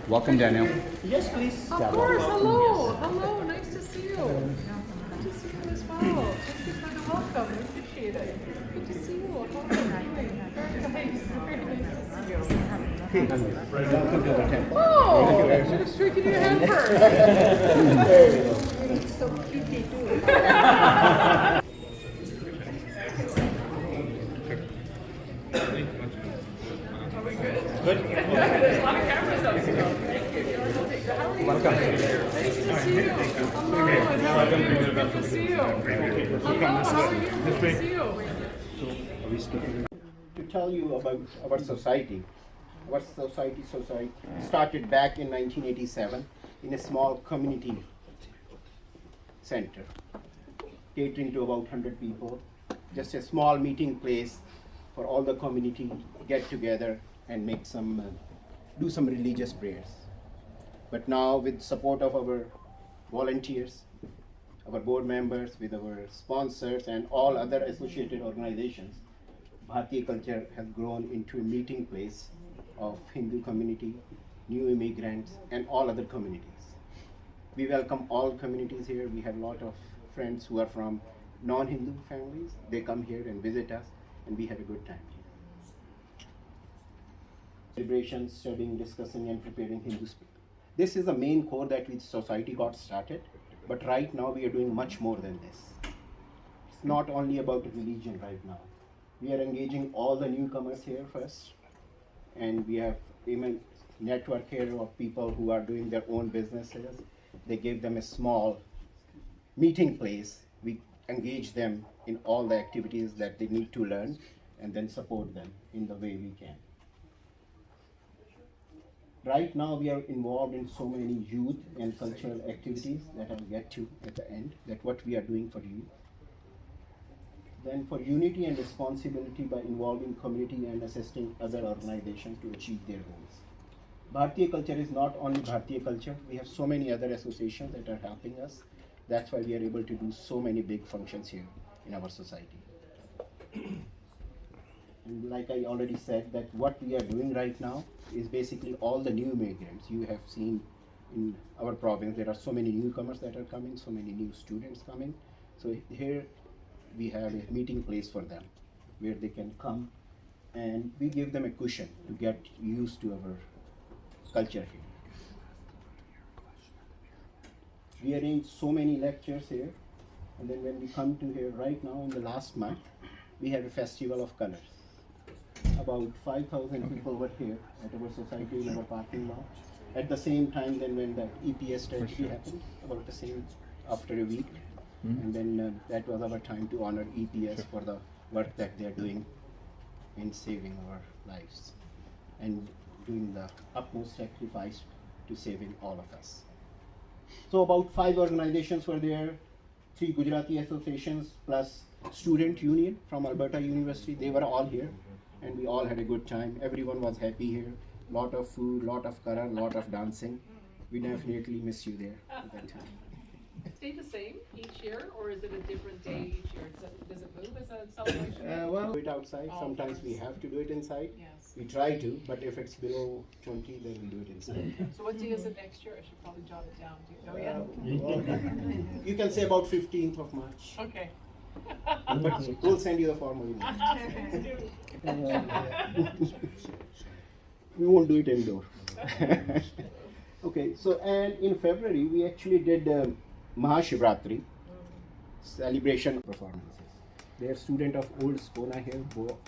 Welcome, Daniel. Yes, please. Of course, hello, hello, nice to see you. Good to see you as well. Thank you for the welcome, we appreciate it. Good to see you. How are you doing? Very nice, very nice to see you. Welcome to the temple. Oh, I should have shaken your hand first. So pretty too. Are we good? Good. There's a lot of cameras up still. Thank you. How are you? Welcome. Nice to see you. Hello, and how are you? Good to see you. Hello, how are you? Good to see you. To tell you about our society. Our society started back in 1987 in a small community center, catering to about 100 people. Just a small meeting place for all the community get together and make do some religious prayers. But now, with support of our volunteers, our board members, with our sponsors and all other associated organizations, Bharatiya culture has grown into a meeting place of Hindu community, new immigrants, and all other communities. We welcome all communities here. We have a lot of friends who are from non-Hindu families. They come here and visit us, and we have a good time here. Celebrations, studying, discussing, and preparing Hindu spirit. This is the main core that with society got started, but right now we are doing much more than this. It's not only about religion right now. We are engaging all the newcomers here first, and we have even network here of people who are doing their own businesses. They give them a small meeting place. We engage them in all the activities that they need to learn and then support them in the way we can. Right now we are involved in so many youth and cultural activities that I'll get to at the end, that what we are doing for youth. Then for unity and responsibility by involving community and assisting other organizations to achieve their goals. Bharatiya culture is not only Bharatiya culture, we have so many other associations that are helping us. That's why we are able to do so many big functions here in our society. And like I already said, that what we are doing right now is basically all the new immigrants. You have seen in our province, there are so many newcomers that are coming, so many new students coming. So here we have a meeting place for them where they can come, and we give them a cushion to get used to our culture here. We arrange so many lectures here, and then when we come to here right now in the last month, we have a festival of colors. About 5,000 people were here at our society in our parking lot. At the same time, then when the EPS tragedy happened, about the same after a week, and then that was our time to honor EPS for the work that they are doing in saving our lives and doing the utmost sacrifice to saving all of us. So about 5 organizations were there, 3 Gujarati associations plus student union from Alberta University. They were all here, and we all had a good time. Everyone was happy here. Lot of food, lot of color, lot of dancing. We definitely miss you there at that time. Stay the same each year, or is it a different day each year? Does it move as a celebration? Well, do it outside. Oh, Sometimes we yes. have to do it inside. Yes. We try to, but if it's below 20, then we do it inside. So what day is it next year? I should probably jot it down. Do you know yet? Well, you can say about 15th of March. Okay. But we'll send you the formal email. We won't do it indoor. Okay, so and in February we actually did Mahashivratri celebration performances. They are student of old Spona here,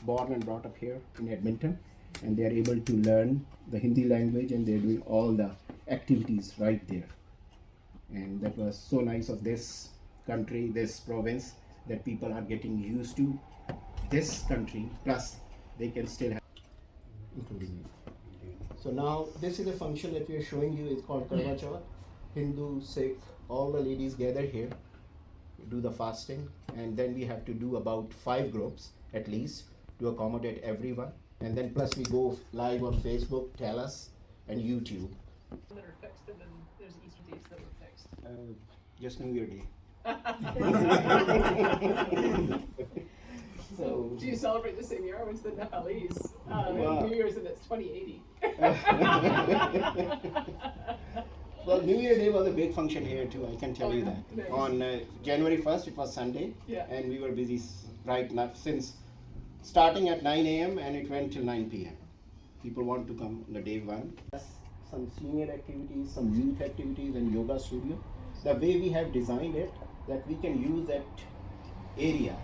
born and brought up here in Edmonton, and they are able to learn the Hindi language, and they are doing all the activities right there. And that was so nice of this country, this province, that people are getting used to this country, plus they can still have, including me. So now this is a function that we are showing you. It's called Karwa Chauth. Hindu, Sikh, all the ladies gather here, do the fasting, and then we have to do about 5 groups at least to accommodate everyone. And then plus we go live on Facebook, Telus, and YouTube. That are fixed, and then there's Easter dates that were fixed. Just New Year Day. So, Do you celebrate the same year? I went to the Nepalese Wow. New Year's and it's 2080. well, New Year Day was a big function here too, I can tell Oh, you yeah. that. Nice. On January 1st, it was Sunday, Yeah. and we were busy right now since starting at 9 a.m. and it went till 9 p.m. People want to come on the day one. Some senior activities, some youth activities, and yoga studio. The way we have designed it, that we can use that area.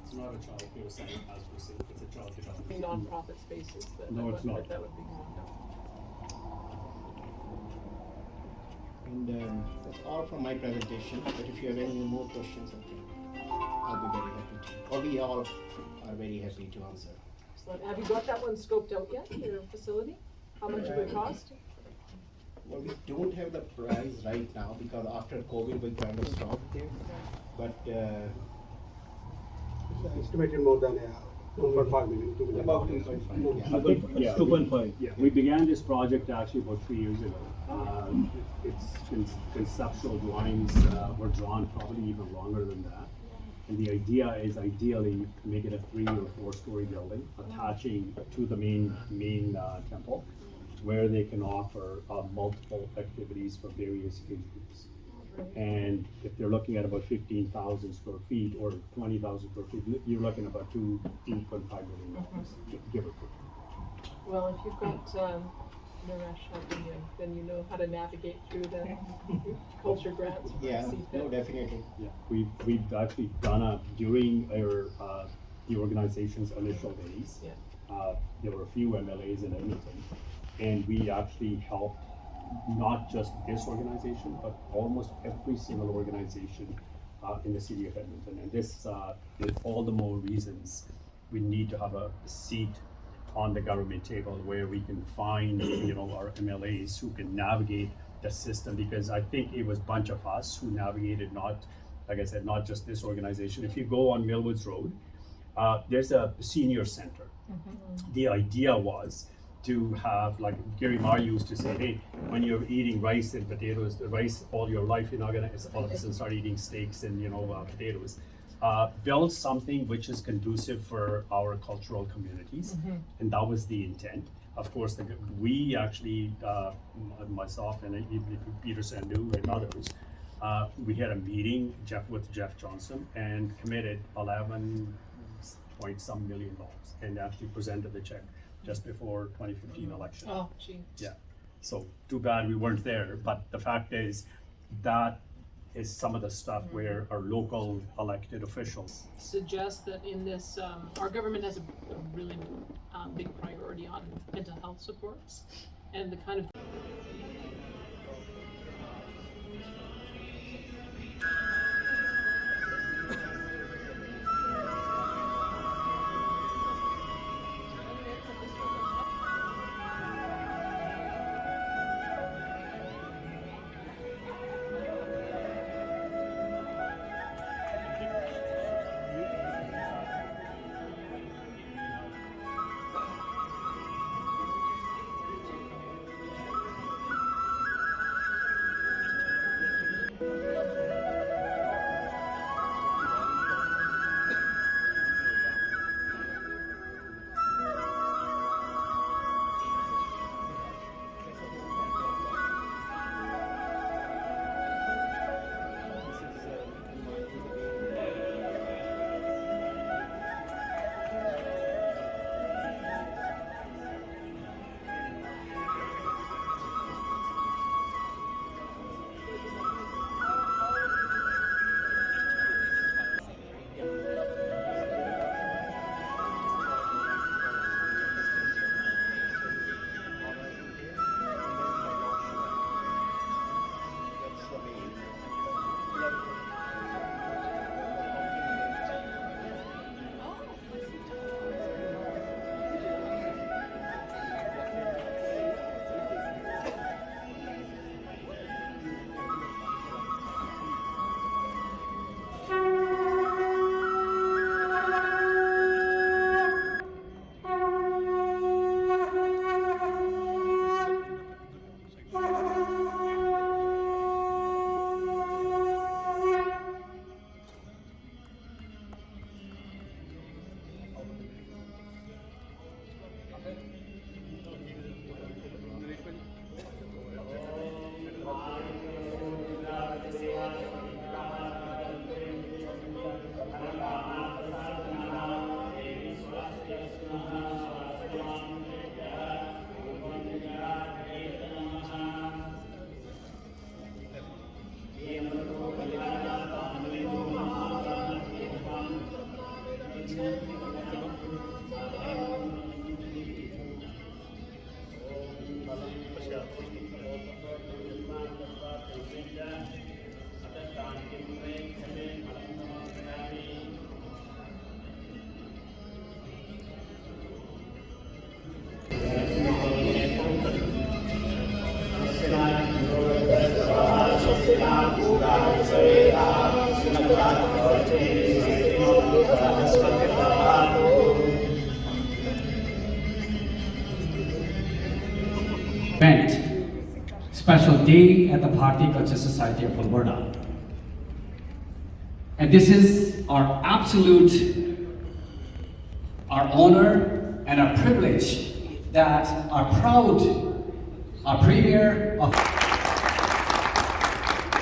It's not a child care center as per se, it's a child development. Non-profit spaces that, No, it's not. that would be wonderful. And that's all from my presentation. But if you have any more questions, I'll be very happy to. Or we all are very happy to answer. Excellent. Have you got that one scoped out yet, your facility? How much it would cost? Well, we don't have the price right now because after COVID we kind of stopped there. But Estimated more than 1.5 million, 2 million. about 2.5. Yeah. 2.5. Yeah, we began this project actually about 3 years ago. Conceptual drawings were drawn probably even longer than that. And the idea is ideally to make it a 3 or 4 story building attaching to the main temple, where they can offer multiple activities for various age groups. And if they're looking at about 15,000 square feet or 20,000 square feet, you're looking at about $2.5 million, give or take. Well, if you've got Naresh helping you, then you know how to navigate through the culture grants. Yeah, See no, fit. definitely. Yeah, we've actually done during our the organization's initial days. Yeah. There were a few MLAs in Edmonton, and we actually helped not just this organization, but almost every single organization in the city of Edmonton. And this is all the more reasons we need to have a seat on the government table where we can find, our MLAs who can navigate the system, because I think it was a bunch of us who navigated, not, like I said, not just this organization. If you go on Millwoods Road, there's a senior center. The idea was to have, like Gary Marr used to say, hey, when you're eating rice and potatoes, rice all your life, you're not gonna all of a sudden start eating steaks and potatoes. Build something which is conducive for our cultural communities, and that was the intent. Of course, we actually, myself and Peter Sandu and others, we had a meeting with Jeff Johnson and committed 11-point-some million dollars, and actually presented the check just before 2015 election. Oh, gee. Yeah, so too bad we weren't there, but the fact is that is some of the stuff where our local elected officials. Suggest that in this, our government has a really big priority on mental health supports and the kind of Special day at the Pandit Cultural Society of Alberta. And this is our honor and our privilege that our Premier of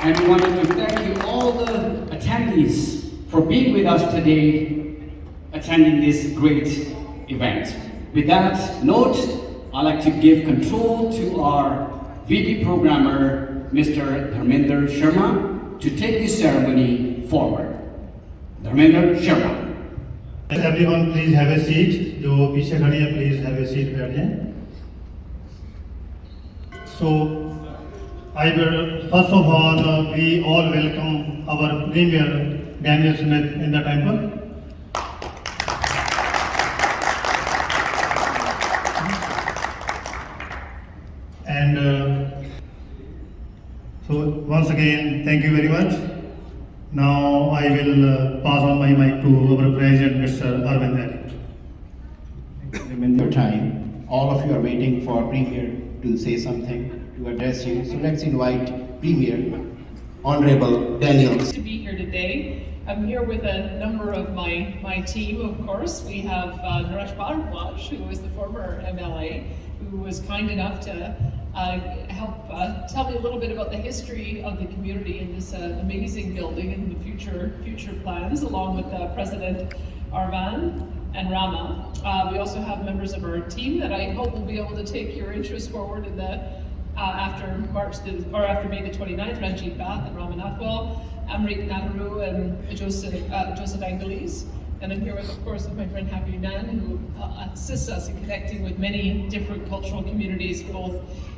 and we wanted to thank you all the attendees for being with us today, attending this great event. With that note, I'd like to give control to our VP Programmer, Mr. Dharmender Sharma, to take this ceremony forward. Dharmender Sharma. Everyone please have a seat. जो पीछे खड़ी है please have a seat बैठ जाएं. So I will first of all we all welcome our Premier Daniel Smith in the temple. And so once again, thank you very much. Now I will pass on my mic to our President, Mr. Arvind Adi. Remember your time. All of you are waiting for Premier to say something, to address you. So let's invite Premier, Honorable Daniel. To be here today. I'm here with a number of my team, of course. We have Naresh Bharadwaj, who is the former MLA, who was kind enough to help tell me a little bit about the history of the community in this amazing building and the future plans, along with President Arvan and Rama. We also have members of our team that I hope will be able to take your interest forward in the after May the 29th, Ranjit Bath and Ramanathwal, Amrit Nadaru and Joseph Angeles. And I'm here with, of course, with my friend Happy Man, who assists us in connecting with many different cultural communities, both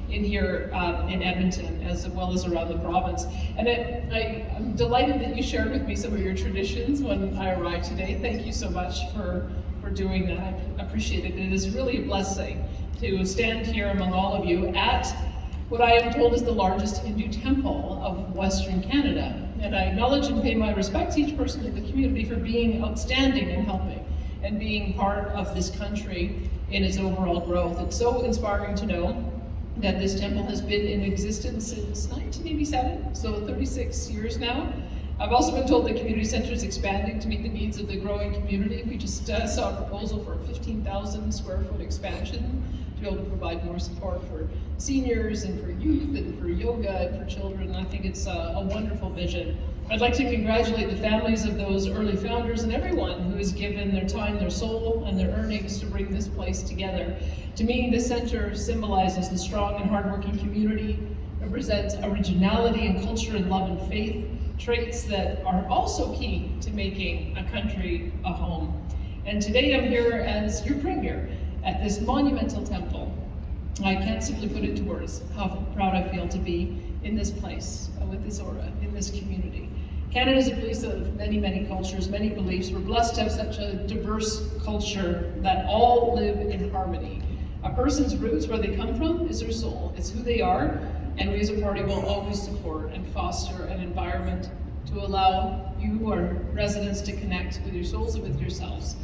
in here in Edmonton as well as around the province. And I'm delighted that you shared with me some of your traditions when I arrived today. Thank you so much for doing that. I appreciate it. It is really a blessing to stand here among all of you at what I am told is the largest Hindu temple of Western Canada. And I acknowledge and pay my respect to each person in the community for being outstanding and helping and being part of this country in its overall growth. It's so inspiring to know that this temple has been in existence since 1987, so 36 years now. I've also been told the community center is expanding to meet the needs of the growing community. We just saw a proposal for a 15,000 square foot expansion to be able to provide more support for seniors and for youth and for yoga and for children. And I think it's a wonderful vision. I'd like to congratulate the families of those early founders and everyone who has given their time, their soul, and their earnings to bring this place together. To me, the center symbolizes the strong and hardworking community, represents originality and culture and love and faith, traits that are also key to making a country a home. And today I'm here as your premier at this monumental temple. I can't simply put into words how proud I feel to be in this place, with this aura, in this community. Canada is a place of many, many cultures, many beliefs. We're blessed to have such a diverse culture that all live in harmony. A person's roots, where they come from, is their soul. It's who they are, and we as a party will always support and foster an environment to allow you, our residents, to connect with your souls and with yourselves.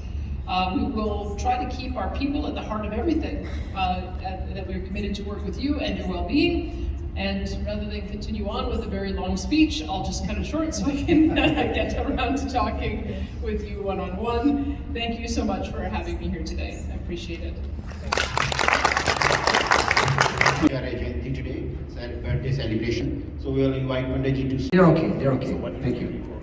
We will try to keep our people at the heart of everything, that we're committed to work with you and your well-being. And rather than continue on with a very long speech, I'll just cut it short so I can get around to talking with you one-on-one. Thank you so much for having me here today. I appreciate it. Shankaracharya Jayanti today, birthday celebration. So we will invite Pandit ji to. They're okay. They're okay. Thank you.